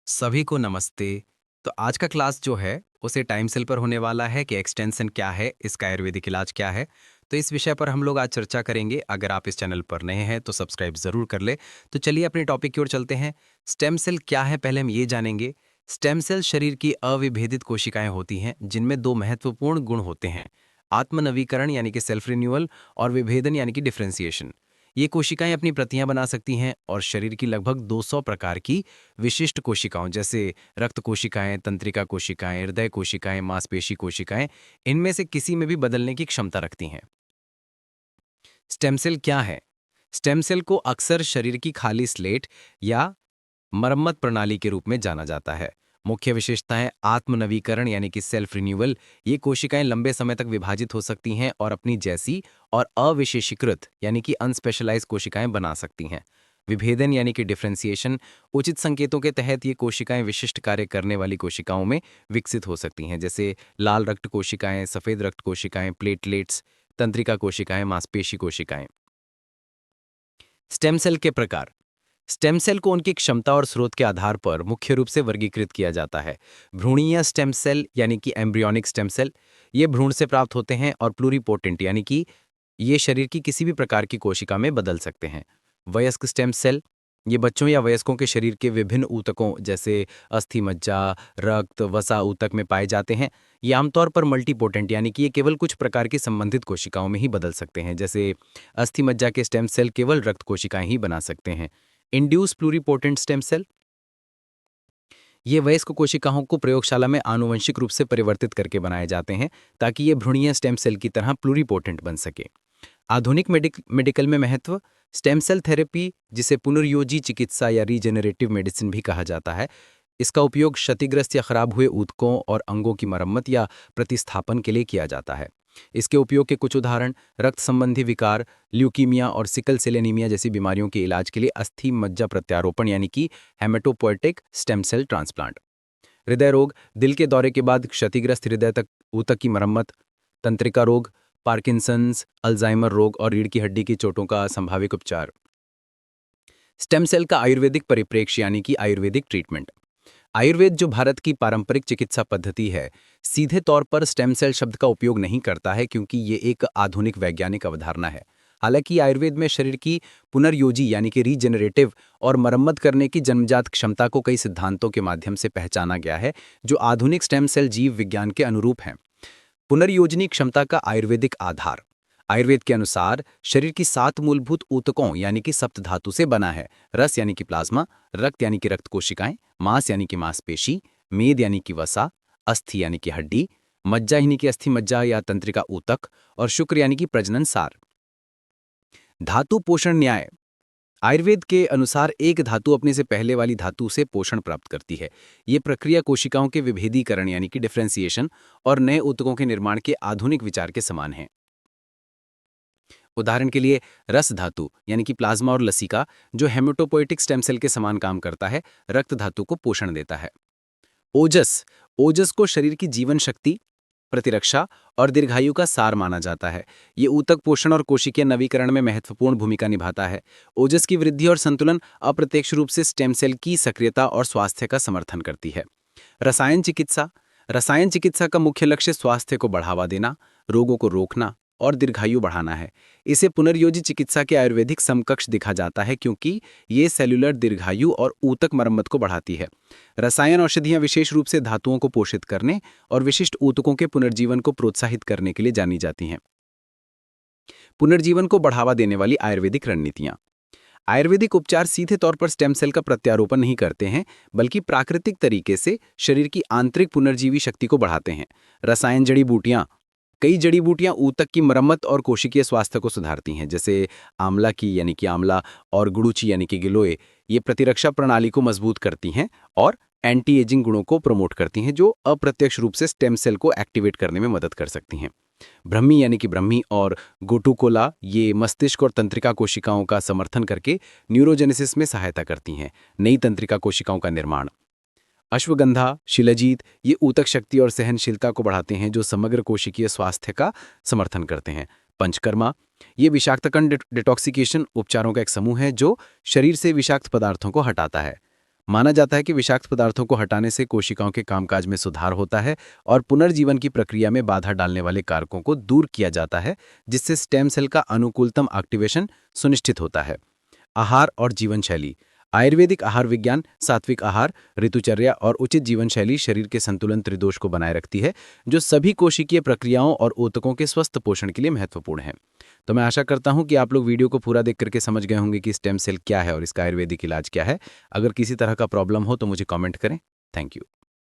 सभी को नमस्ते। तो आज का क्लास जो है उसे टाइम सेल पर होने वाला है कि एक्सटेंशन क्या है, इसका आयुर्वेदिक इलाज क्या है। तो इस विषय पर हम लोग आज चर्चा करेंगे। अगर आप इस चैनल पर नए हैं तो सब्सक्राइब जरूर कर ले। तो चलिए अपने टॉपिक की ओर चलते हैं। स्टेम सेल क्या है पहले हम ये जानेंगे। स्टेम सेल शरीर की अविभेदित कोशिकाएं होती हैं जिनमें दो महत्वपूर्ण गुण होते हैं, आत्मनवीकरण यानी कि सेल्फ रिन्यूअल और विभेदन यानी कि डिफ्रेंसिएशन। ये कोशिकाएं अपनी प्रतियां बना सकती हैं और शरीर की लगभग 200 प्रकार की विशिष्ट कोशिकाओं जैसे रक्त कोशिकाएं, तंत्रिका कोशिकाएं, हृदय कोशिकाएं, मांसपेशी कोशिकाएं, इनमें से किसी में भी बदलने की क्षमता रखती हैं। स्टेम सेल क्या है? स्टेम सेल को अक्सर शरीर की खाली स्लेट या मरम्मत प्रणाली के रूप में जाना जाता है। मुख्य विशेषताएं आत्मनवीकरण यानी कि सेल्फ रिन्यूअल। ये कोशिकाएं लंबे समय तक विभाजित हो सकती हैं और अपनी जैसी और अविशेषीकृत यानी कि अनस्पेशलाइज कोशिकाएं बना सकती हैं। विभेदन यानी कि डिफरेंशिएशन। उचित संकेतों के तहत ये कोशिकाएं विशिष्ट कार्य करने वाली कोशिकाओं में विकसित हो सकती हैं, जैसे लाल रक्त कोशिकाएं, सफेद रक्त कोशिकाएं, प्लेटलेट्स, तंत्रिका कोशिकाएं, मांसपेशी कोशिकाएं। स्टेम सेल के प्रकार। स्टेम सेल को उनकी क्षमता और स्रोत के आधार पर मुख्य रूप से वर्गीकृत किया जाता है। भ्रूणीय स्टेम सेल यानी कि एम्ब्रियोनिक स्टेम सेल, ये भ्रूण से प्राप्त होते हैं और प्लूरिपोटेंट यानी कि ये शरीर की किसी भी प्रकार की कोशिका में बदल सकते हैं। वयस्क स्टेम सेल, ये बच्चों या वयस्कों के शरीर के विभिन्न ऊतकों जैसे अस्थि मज्जा, रक्त, वसा ऊतक में पाए जाते हैं। ये आमतौर पर मल्टीपोटेंट यानी कि ये केवल कुछ प्रकार की संबंधित कोशिकाओं में ही बदल सकते हैं, जैसे अस्थि मज्जा के स्टेम सेल केवल रक्त कोशिकाएं ही बना सकते हैं। इंड्यूस प्लूरिपोटेंट स्टेम सेल, ये वयस्क कोशिकाओं को प्रयोगशाला में आनुवंशिक रूप से परिवर्तित करके बनाए जाते हैं ताकि ये भ्रूणीय स्टेम सेल की तरह प्लूरिपोटेंट बन सके। आधुनिक मेडिकल में महत्व। स्टेम सेल थेरेपी, जिसे पुनर्योजी चिकित्सा या रीजेनरेटिव मेडिसिन भी कहा जाता है, इसका उपयोग क्षतिग्रस्त या खराब हुए ऊतकों और अंगों की मरम्मत या प्रतिस्थापन के लिए किया जाता है। इसके उपयोग के कुछ उदाहरण रक्त संबंधी विकार, ल्यूकीमिया और सिकल सेल एनीमिया जैसी बीमारियों के इलाज के लिए अस्थि मज्जा प्रत्यारोपण यानी कि हेमेटोपोएटिक स्टेम सेल ट्रांसप्लांट। हृदय रोग, दिल के दौरे के बाद क्षतिग्रस्त हृदय तक ऊतक की मरम्मत। तंत्रिका रोग, पार्किंसंस, अल्जाइमर रोग और रीढ़ की हड्डी की चोटों का संभावित उपचार। स्टेम सेल का आयुर्वेदिक परिप्रेक्ष्य यानी कि आयुर्वेदिक ट्रीटमेंट। आयुर्वेद, जो भारत की पारंपरिक चिकित्सा पद्धति है, सीधे तौर पर स्टेम सेल शब्द का उपयोग नहीं करता है क्योंकि ये एक आधुनिक वैज्ञानिक अवधारणा है। हालांकि आयुर्वेद में शरीर की पुनर्योजी यानी कि रीजेनरेटिव और मरम्मत करने की जन्मजात क्षमता को कई सिद्धांतों के माध्यम से पहचाना गया है जो आधुनिक स्टेम सेल जीव विज्ञान के अनुरूप हैं। पुनर्योजनी क्षमता का आयुर्वेदिक आधार। आयुर्वेद के अनुसार शरीर की 7 मूलभूत ऊतकों यानी कि सप्त धातु से बना है। रस यानी कि प्लाज्मा, रक्त यानी कि रक्त कोशिकाएं, मांस यानी कि मांसपेशी, मेद यानी कि वसा, अस्थि यानी कि हड्डी, मज्जा यानी कि अस्थि मज्जा या तंत्रिका ऊतक और शुक्र यानी कि प्रजनन सार। धातु पोषण न्याय। आयुर्वेद के अनुसार एक धातु अपने से पहले वाली धातु से पोषण प्राप्त करती है। ये प्रक्रिया कोशिकाओं के विभेदीकरण यानी कि डिफरेंशिएशन और नए ऊतकों के निर्माण के आधुनिक विचार के समान है। उदाहरण के लिए रस धातु यानी कि प्लाज्मा और लसिका, जो हेमेटोपोएटिक स्टेम सेल के समान काम करता है, रक्त धातु को पोषण देता है। ओजस, ओजस को शरीर की जीवन शक्ति, प्रतिरक्षा और दीर्घायु का सार माना जाता है। ये ऊतक पोषण और कोशिकीय नवीकरण में महत्वपूर्ण भूमिका निभाता है। ओजस की वृद्धि और संतुलन अप्रत्यक्ष रूप से स्टेम सेल की सक्रियता और स्वास्थ्य का समर्थन करती है। रसायन चिकित्सा। रसायन चिकित्सा का मुख्य लक्ष्य स्वास्थ्य को बढ़ावा देना, रोगों को रोकना और दीर्घायु बढ़ाना है। इसे पुनर्योजी चिकित्सा के आयुर्वेदिक समकक्ष दिखा जाता है क्योंकि ये सेल्युलर दीर्घायु और ऊतक मरम्मत को बढ़ाती है। रसायन औषधियां विशेष रूप से धातुओं को पोषित करने और विशिष्ट ऊतकों के पुनर्जीवन को प्रोत्साहित करने के लिए जानी जाती हैं। पुनर्जीवन को बढ़ावा देने वाली आयुर्वेदिक रणनीतियां। आयुर्वेदिक उपचार सीधे तौर पर स्टेम सेल का प्रत्यारोपण नहीं करते हैं, बल्कि प्राकृतिक तरीके से शरीर की आंतरिक पुनर्जीवी शक्ति को बढ़ाते हैं। रसायन जड़ी बूटियां। कई जड़ी बूटियां ऊतक की मरम्मत और कोशिकीय स्वास्थ्य को सुधारती हैं, जैसे आंवला की यानी कि आंवला और गुड़ूची यानी कि गिलोय। ये प्रतिरक्षा प्रणाली को मजबूत करती हैं और एंटी एजिंग गुणों को प्रमोट करती हैं, जो अप्रत्यक्ष रूप से स्टेम सेल को एक्टिवेट करने में मदद कर सकती हैं। ब्रह्मी यानी कि ब्रह्मी और गोटुकोला, ये मस्तिष्क और तंत्रिका कोशिकाओं का समर्थन करके न्यूरोजेनेसिस में सहायता करती हैं, नई तंत्रिका कोशिकाओं का निर्माण। अश्वगंधा, शिलाजीत, ये ऊतक शक्ति और सहनशीलता को बढ़ाते हैं, जो समग्र कोशिकीय स्वास्थ्य का समर्थन करते हैं। पंचकर्मा, ये विषाक्त कण डिटॉक्सिकेशन उपचारों का एक समूह है जो शरीर से विषाक्त पदार्थों को हटाता है। माना जाता है कि विषाक्त पदार्थों को हटाने से कोशिकाओं के कामकाज में सुधार होता है और पुनर्जीवन की प्रक्रिया में बाधा डालने वाले कारकों को दूर किया जाता है, जिससे स्टेम सेल का अनुकूलतम एक्टिवेशन सुनिश्चित होता है। आहार और जीवन शैली। आयुर्वेदिक आहार विज्ञान सात्विक आहार, ऋतुचर्या और उचित जीवन शैली शरीर के संतुलन त्रिदोष को बनाए रखती है, जो सभी कोशिकीय प्रक्रियाओं और ऊतकों के स्वस्थ पोषण के लिए महत्वपूर्ण है। तो मैं आशा करता हूं कि आप लोग वीडियो को पूरा देख करके समझ गए होंगे कि स्टेम सेल क्या है और इसका आयुर्वेदिक इलाज क्या है। अगर किसी तरह का प्रॉब्लम हो तो मुझे कमेंट करें। Thank you.